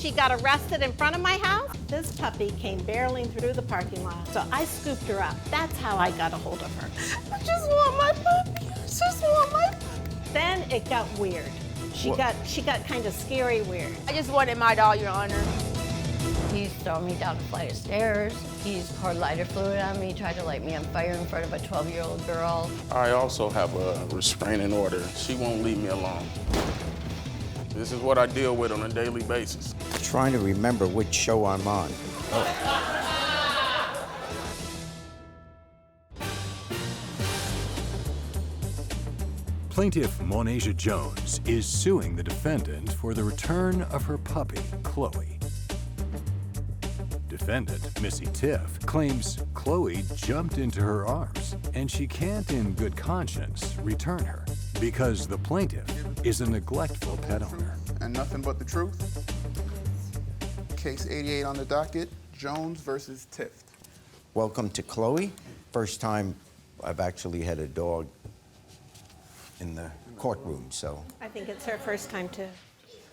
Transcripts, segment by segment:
She got arrested in front of my house. This puppy came barreling through the parking lot, so I scooped her up. That's how I got a hold of her. I just want my puppy. I just want my puppy. Then it got weird. She got kind of scary weird. I just wanted my dog, Your Honor. He's thrown me down a flight of stairs. He's poured lighter fluid on me, tried to light me on fire in front of a 12-year-old girl. I also have a restraining order. She won't leave me alone. This is what I deal with on a daily basis. Trying to remember which show I'm on. Plaintiff Monasia Jones is suing the defendant for the return of her puppy, Chloe. Defendant, Missy Tift, claims Chloe jumped into her arms and she can't in good conscience return her because the plaintiff is a neglectful pet owner. And nothing but the truth. Case 88 on the docket, Jones versus Tift. Welcome to Chloe. First time I've actually had a dog in the courtroom, so. I think it's her first time too.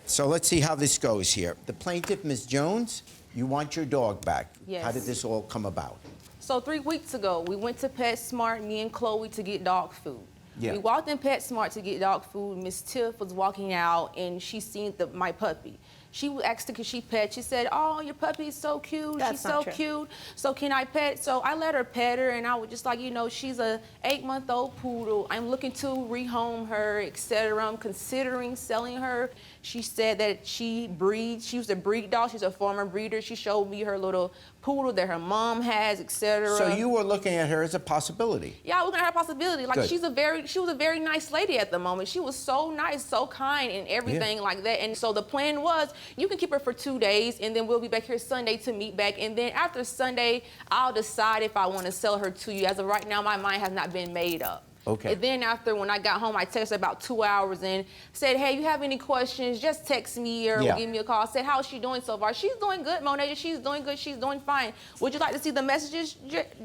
So let's see how this goes here. The plaintiff, Ms. Jones, you want your dog back. Yes. How did this all come about? So 3 weeks ago, we went to PetSmart, me and Chloe, to get dog food. Yeah. We walked in PetSmart to get dog food. Miss Tiff was walking out, and she seen my puppy. She asked her, could she pet? She said, oh, your puppy is so cute. That's She's so not true. cute. So can I pet? So I let her pet her, and I was just like, you know, she's a 8-month-old poodle. I'm looking to rehome her, etc. I'm considering selling her. She said that she breeds. She was a breed dog. She's a former breeder. She showed me her little poodle that her mom has, etc. So you were looking at her as a possibility? Yeah, I was looking at her possibility. Like, Good. she was a very nice lady at the moment. She was so nice, so kind, and everything like that. And so the plan was, you can keep her for 2 days, and then we'll be back here Sunday to meet back. And then after Sunday, I'll decide if I want to sell her to you. As of right now, my mind has not been made up. Okay. And then after, when I got home, I texted her about 2 hours and said, hey, you have any questions, just text me or give me a call. I said, how's she doing so far? She's doing good, Monasia. She's doing good. She's doing fine. Would you like to see the messages,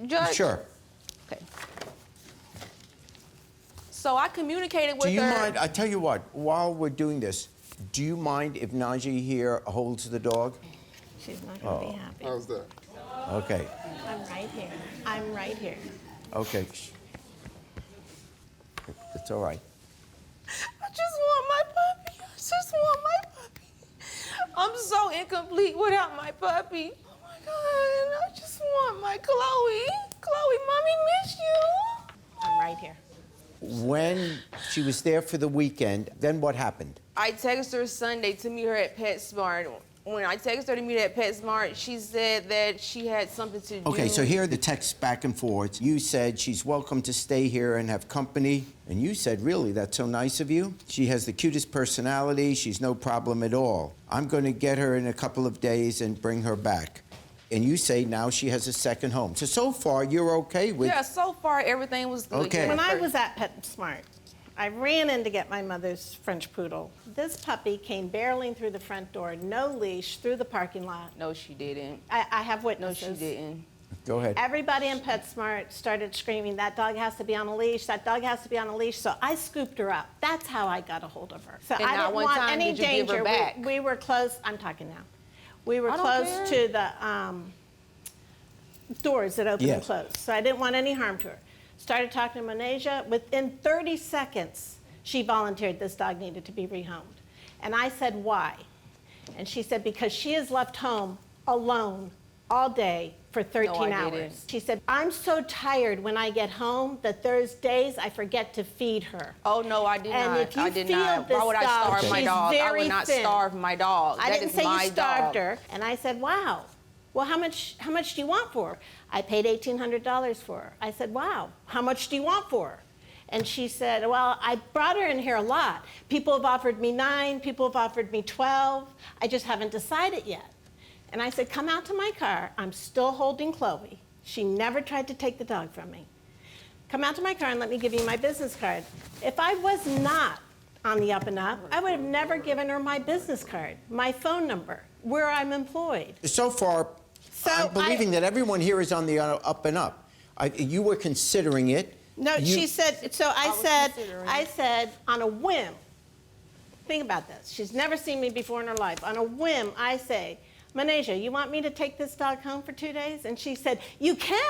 Judge? Sure. Okay. So I communicated with her. Do you mind, I tell you what, while we're doing this, do you mind if Najee here holds the dog? She's not going to be happy. How's that? Okay. I'm right here. I'm right here. Okay. It's all right. I just want my puppy. I just want my puppy. I'm so incomplete without my puppy. Oh my God, I just want my Chloe. Chloe, Mommy miss you. I'm right here. When she was there for the weekend, then what happened? I texted her Sunday to meet her at PetSmart. When I texted her to meet at PetSmart, she said that she had something to do. Okay, so here are the texts back and forth. You said she's welcome to stay here and have company. And you said, really, that's so nice of you? She has the cutest personality. She's no problem at all. I'm going to get her in a couple of days and bring her back. And you say now she has a second home. So far, you're okay with... Yeah, so far, everything was good. Okay. When I was at PetSmart, I ran in to get my mother's French poodle. This puppy came barreling through the front door, no leash, through the parking lot. No, she didn't. I have No, witnesses. she didn't. Go ahead. Everybody in PetSmart started screaming, that dog has to be on a leash, that dog has to be on a leash. So I scooped her up. That's how I got a hold of her. So And I not didn't one want time any did you give her danger. back. We were close. I'm talking now. We were I don't close care. to the doors that open and Yes. close. So I didn't want any harm to her. Started talking to Monasia. Within 30 seconds, she volunteered this dog needed to be rehomed. And I said, why? And she said, because she is left home alone all day for 13 I hours. didn't. She said, I'm so tired when I get home that there's days I forget to feed her. Oh, no, I did And not. if you I did feel not. this Why would I dog, starve my she's dog? I very would not thin. starve my dog. I That didn't is say my you starved dog. her. And I said, wow. Well, how much do you want for her? I paid $1,800 for her. I said, wow, how much do you want for her? And she said, well, I brought her in here a lot. People have offered me 9, people have offered me 12. I just haven't decided yet. And I said, come out to my car. I'm still holding Chloe. She never tried to take the dog from me. Come out to my car and let me give you my business card. If I was not on the up and up, I would have never given her my business card, my phone number, where I'm employed. So far, I'm believing that everyone here is on the up and up. You were considering it. No, she said, so I said, on a whim, think about this. She's never seen me before in her life. On a whim, I say, Maneja, you want me to take this dog home for 2 days? And she said, you can?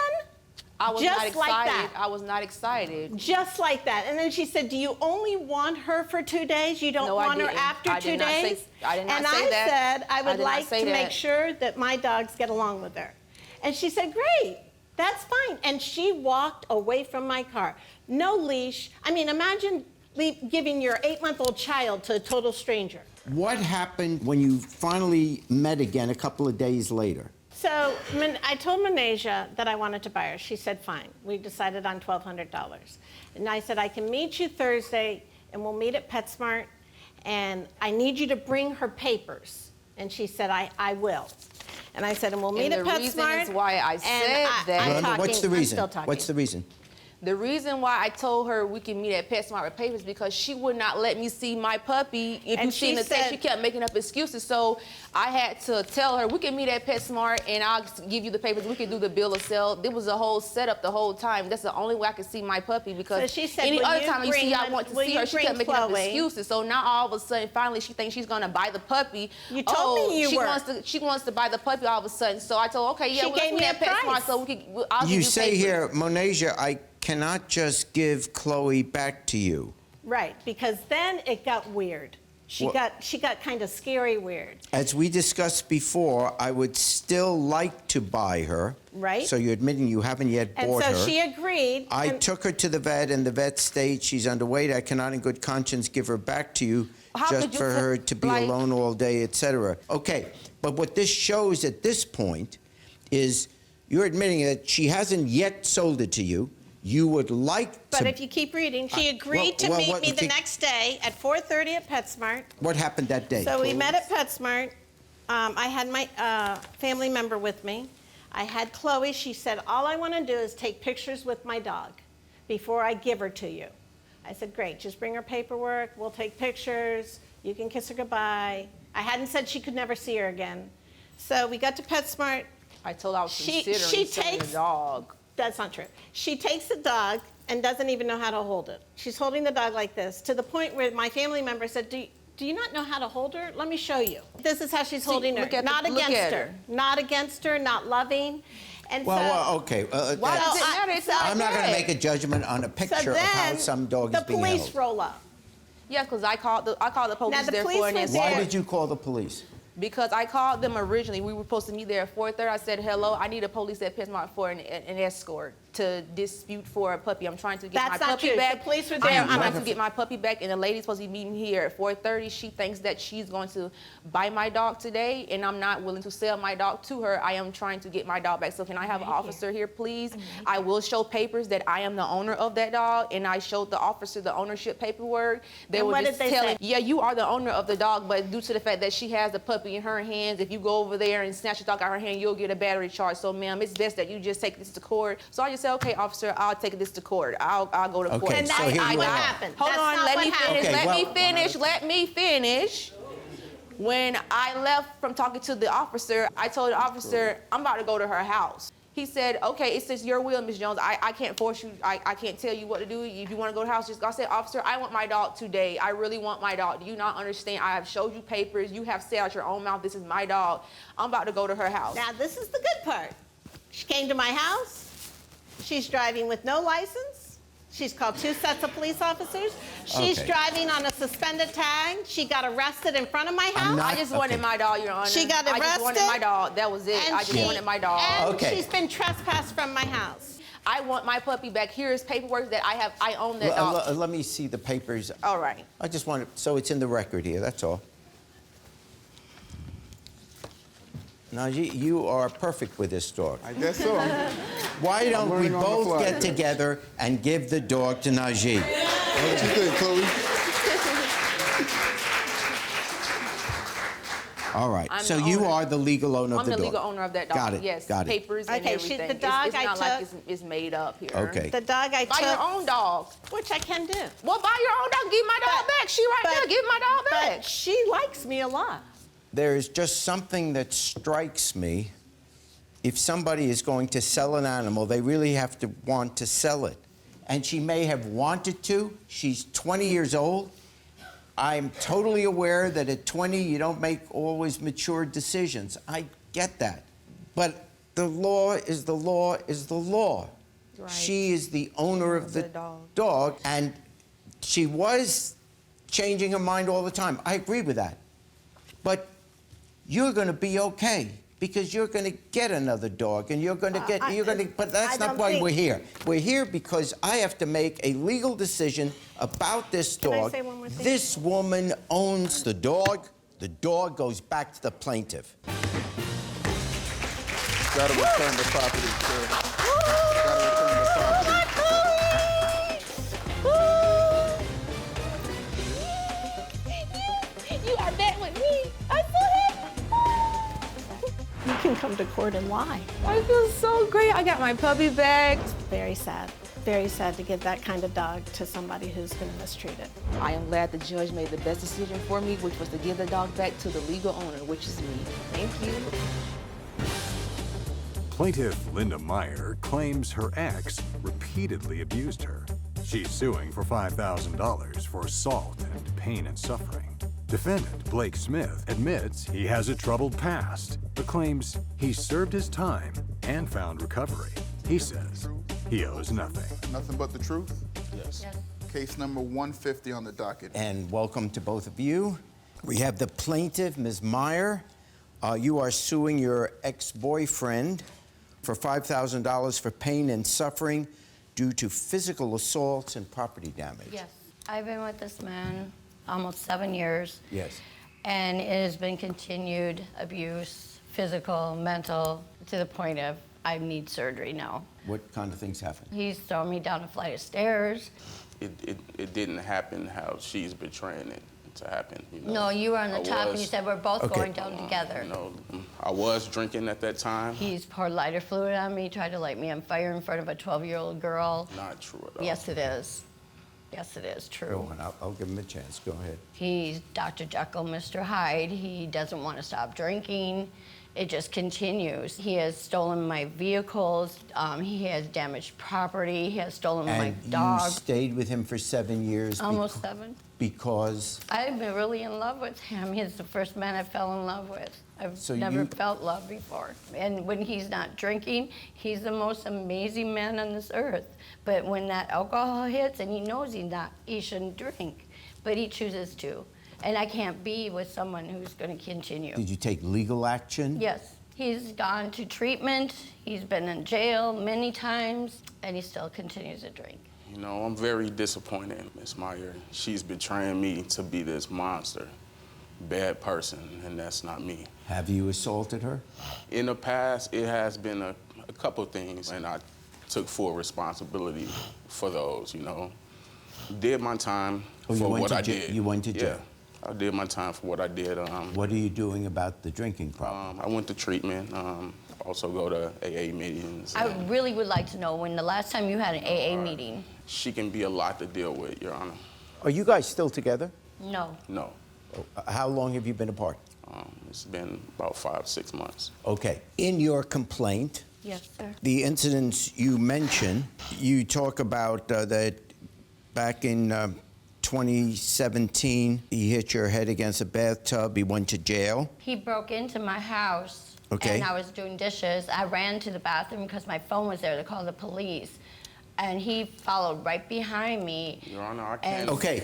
I was Just not excited. like that. I was not excited. Just like that. And then she said, do you only want her for 2 days? You don't No, I want her didn't. after I 2 did not say- days? I did not and say I that. said I I would did not like say to that. make sure that my dogs get along with her. And she said, great, that's fine. And she walked away from my car. No leash. I mean, imagine giving your 8-month-old child to a total stranger. What happened when you finally met again a couple of days later? So I told Maneja that I wanted to buy her. She said, fine. We decided on $1,200. And I said, I can meet you Thursday, and we'll meet at PetSmart, and I need you to bring her papers. And she said, I will. And I said, and we'll meet at PetSmart. And the reason is why I said that. I'm talking, What's the I'm reason? still talking. What's the reason? The reason why I told her we can meet at PetSmart with papers because she would not let me see my puppy. If And you seen she the text, said- she kept making up excuses. So I had to tell her we can meet at PetSmart and I'll give you the papers. We can do the bill of sale. There was a whole setup the whole time. That's the only way I could see my puppy because So she said, any "Will other you time you see I bring- want to will see you her, she bring kept making up Chloe?" excuses. So now all of a sudden, finally, she thinks she's gonna buy the puppy. You told me you she were. She wants to buy the puppy all of a sudden. So I told her, okay, yeah, She well, let's gave meet me at a PetSmart price. so I'll give You you say papers. here, Monasia, I cannot just give Chloe back to you. Right, because then it got weird. She Well- got kind of scary weird. As we discussed before, I would still like to buy her. Right. So you're admitting you haven't yet And bought so her. she agreed. I and- took her to the vet, and the vet states she's underweight. I cannot in good conscience give her back to you How just could you for put- her to be like- alone all day, etc. Okay, but what this shows at this point is you're admitting that she hasn't yet sold it to you. You would like But to... if you keep reading, she agreed well, to well, meet what- me the keep- next day at 4:30 at PetSmart. What happened that day? So we met at PetSmart. I had my family member with me. I had Chloe. She said, all I want to do is take pictures with my dog before I give her to you. I said, great, just bring her paperwork. We'll take pictures. You can kiss her goodbye. I hadn't said she could never see her again. So we got to PetSmart. I told her I was She considering selling takes- the dog. That's not true. She takes the dog and doesn't even know how to hold it. She's holding the dog like this, to the point where my family member said, do you not know how to hold her? Let me show you. This is how she's holding her. look at the- Not look against at her. her. Not against her, not loving. And Well, okay. Why does it I- matter? It's so- not I'm not going to bad. make a judgment on a so picture of how then some dog the is being police held. roll up. Yeah, because I called the police the there police for an was incident. Why there. did you call the police? Because I called them originally. We were supposed to meet there at 4:30. I said, hello, I need a police at PetSmart for an escort to dispute for a puppy. I'm trying to get That's my not puppy true. back. The police were I there am on trying a- to get my puppy back, and the lady's supposed to be meeting here at 4:30. She thinks that she's going to buy my dog today, and I'm not willing to sell my dog to her. I am trying to get my dog back. So can I have an officer here, please? I will show papers that I am the owner of that dog, and I showed the officer the ownership paperwork. They And were what just did they telling, say? yeah, you are the owner of the dog, but due to the fact that she has the puppy in her hands, if you go over there and snatch the dog out of her hand, you'll get a battery charge. So, ma'am, it's best that you just take this to court. So I just said, okay, officer, I'll take this to court. I'll go to court. Okay, And so that's here not you what are. happened. Hold That's on, not let what me happened. finish. Okay, Let me finish. When I left from talking to the officer, I told the officer, I'm about to go to her house. He said, okay, it's just your will, Ms. Jones. I can't force you. I can't tell you what to do. If you want to go to the house, just go. I said, officer, I want my dog today. I really want my dog. Do you not understand? I have showed you papers. You have said out your own mouth, this is my dog. I'm about to go to her house. Now, this is the good part. She came to my house. She's driving with no license. She's called 2 sets of police officers. She's Okay. driving on a suspended tag. She got arrested in front of my house. not- I just wanted okay. my dog, Your Honor. She got I just wanted arrested, my dog. That was it. And I just wanted my dog. And Okay. she's been trespassed from my house. I want my puppy back. Here is paperwork that I own that dog. Let me see the papers. All right. I just want it, so it's in the record here, that's all. Now, you are perfect with this dog. I guess so. Why don't we learning on the both fly. get together and give the dog to Najee? What you think, Chloe? All right, I'm so the you owner. are the legal owner of I'm the the dog? legal owner of that dog. Got it, Yes. got it. Papers and Okay, everything. the dog it's I not like took- it's made up here. Okay. The dog I Buy your took, own dog. which I can do. Well, buy your own dog. Give my dog back. She right there. Give my dog back. But she likes me a lot. There is just something that strikes me. If somebody is going to sell an animal, they really have to want to sell it. And she may have wanted to. She's 20 years old. I'm totally aware that at 20, you don't make always mature decisions. I get that. But the law is the law is the law. Right. She is the owner of the dog, and she was changing her mind all the time. I agree with that. But you're going to be okay because you're going to get another dog, and you're going to get, but that's not why we're here. We're here because I have to make a legal decision about this dog. Can I say one more thing? This woman owns the dog. The dog goes back to the plaintiff. Gotta return the property, sir. Gotta return the property. You are back with me. I feel happy. You can come to court and lie. I feel so great. I got my puppy back. Very sad. Very sad to give that kind of dog to somebody who's going to mistreat it. I am glad the judge made the best decision for me, which was to give the dog back to the legal owner, which is me. Thank you. Plaintiff Linda Meyer claims her ex repeatedly abused her. She's suing for $5,000 for assault and pain and suffering. Defendant Blake Smith admits he has a troubled past, but claims he served his time and found recovery. He says he owes nothing. Nothing but the truth? Yes. Case number 150 on the docket. And welcome to both of you. We have the plaintiff, Ms. Meyer. You are suing your ex-boyfriend for $5,000 for pain and suffering due to physical assaults and property damage. Yes. I've been with this man almost 7 years. Yes. And it has been continued abuse, physical, mental, to the point of I need surgery now. What kind of things happen? He's thrown me down a flight of stairs. It didn't happen how she's betraying it to happen. You know? No, you were on the top and you said we're both Okay. going down together. You know, I was drinking at that time. He's poured lighter fluid on me, tried to light me on fire in front of a 12-year-old girl. Not true at all. Yes, it is. Yes, it is true. Go on, I'll give him a chance. Go ahead. He's Dr. Jekyll, Mr. Hyde. He doesn't want to stop drinking. It just continues. He has stolen my vehicles. He has damaged property. He has stolen my And dog. you stayed with him for 7 years. Almost 7. Because? I've been really in love with him. He's the first man I fell in love with. I've So never you- felt love before. And when he's not drinking, he's the most amazing man on this earth. But when that alcohol hits, and he knows he shouldn't drink, but he chooses to. And I can't be with someone who's going to continue. Did you take legal action? Yes, he's gone to treatment. He's been in jail many times, and he still continues to drink. You know, I'm very disappointed, Miss Meyer. She's betraying me to be this monster, bad person, and that's not me. Have you assaulted her? In the past, it has been a couple things, and I took full responsibility for those, you know. Did my time Oh, you for went what to I jail- did. you went to jail? Yeah, I did my time for what I did. What are you doing about the drinking problem? I went to treatment, also go to AA meetings. I and really would like to know when the last time you had an AA meeting. She can be a lot to deal with, Your Honor. Are you guys still together? No. No, How long have you been apart? it's been about 5-6 months. Okay. In your complaint, Yes, sir. the incidents you mention, you talk about that back in 2017, he hit your head against a bathtub, he went to jail. He broke into my house, Okay. and I was doing dishes. I ran to the bathroom because my phone was there to call the police, and he followed right behind me. Your Honor, I And- can't. Okay,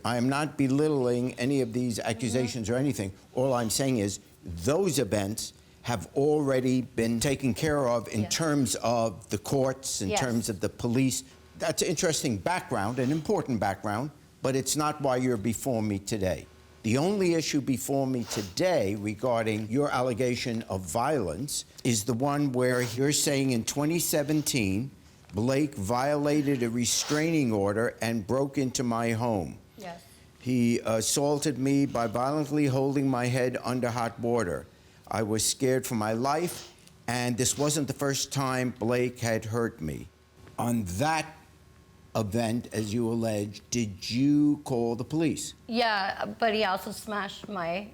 I am not belittling any of these accusations or anything. All I'm saying is those events have already been taken care of in Yes. terms of the courts, in Yes. terms of the police. That's an interesting background, an important background, but it's not why you're before me today. The only issue before me today regarding your allegation of violence is the one where you're saying in 2017, Blake violated a restraining order and broke into my home. Yes. He assaulted me by violently holding my head under hot water. I was scared for my life, and this wasn't the first time Blake had hurt me. On that event, as you allege, did you call the police? Yeah, but he also smashed my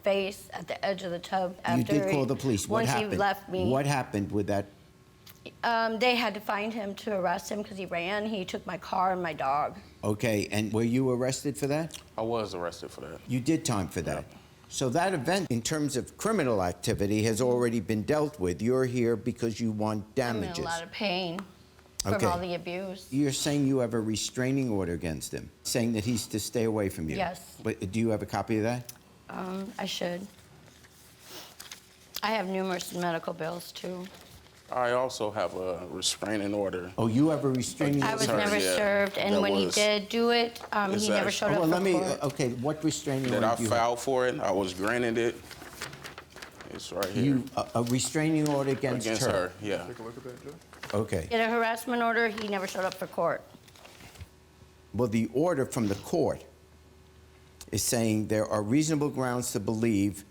face at the edge of the tub after You did call the police. What once happened? he left me. What happened with that? They had to find him to arrest him because he ran. He took my car and my dog. Okay, and were you arrested for that? I was arrested for that. You did time for that. So that event, in terms of criminal activity, has already been dealt with. You're here because you want I'm in damages. a lot of pain from Okay. all the abuse. You're saying you have a restraining order against him, saying that he's to stay away from you. Yes. But do you have a copy of that? I should. I have numerous medical bills, too. I also have a restraining order. Oh, you have a restraining I order? was Sorry, never yeah. served, and That when he was- did do it, he never Exactly. showed Oh, up well, for let me, court. okay, what restraining That order I do you have? filed for it. I was granted it. It's right here. A restraining order against her? Yeah. Take a look at that, Judge. Okay. In a harassment order, he never showed up for court. Well, the order from the court is saying there are reasonable grounds to believe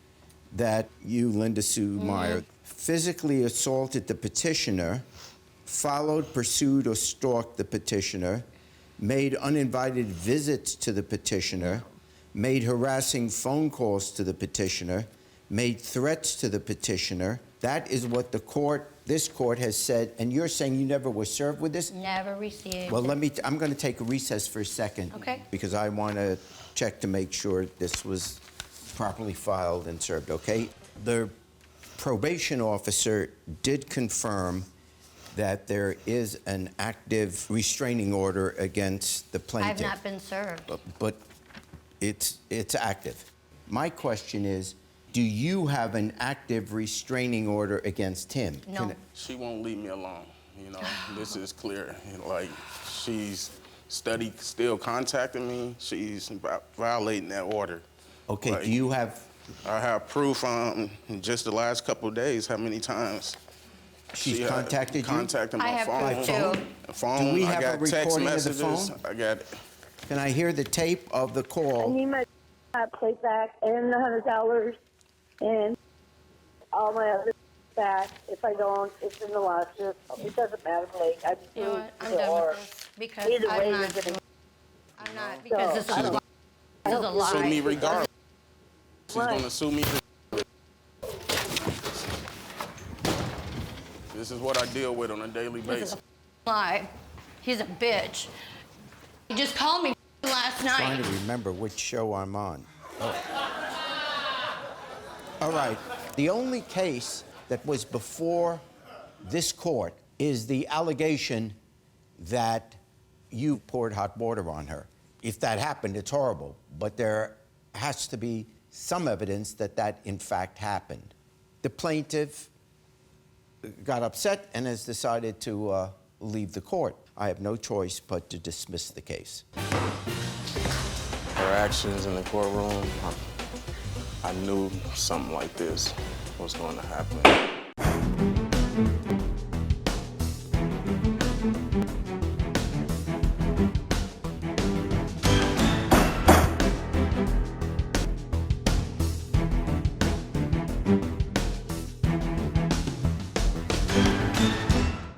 that you, Linda Sue Meyer, physically assaulted the petitioner, followed, pursued, or stalked the petitioner, made uninvited visits to the petitioner, made harassing phone calls to the petitioner, made threats to the petitioner. That is what the court, this court has said, and you're saying you never were served with this? Never received Well, it. I'm going to take a recess for a second. Okay. Because I want to check to make sure this was properly filed and served, okay? The probation officer did confirm that there is an active restraining order against the I have plaintiff. not been served. But it's active. My question is, do you have an active restraining order against him? No. She won't leave me alone. You know, this is clear. Like, she's still contacting me. She's violating that order. Okay, Like, do you have, I have proof in just the last couple of days how many times she's she contacted you? contacted I my have phone. proof, too. The phone. Do we I have a got text recording of the messages. phone? I got it. Can I hear the tape of the I call? need my plate back and the $100 and all my other back. If I don't, it's in the lawsuit. It doesn't matter, Blake. I'm You know what? I'm either done or. with this because Either way, I'm you're not. gonna. I'm not because this is a So, lie. This is a Sue me lie. regardless. She's Right. gonna sue me. This is what I deal with on a daily This basis. is a lie. He's a bitch. He just called me last Trying night. to remember which show I'm on. Oh. All right. The only case that was before this court is the allegation that you poured hot water on her. If that happened, it's horrible, but there has to be some evidence that that in fact happened. The plaintiff got upset and has decided to leave the court. I have no choice but to dismiss the case. Her actions in the courtroom, I knew something like this was going to happen.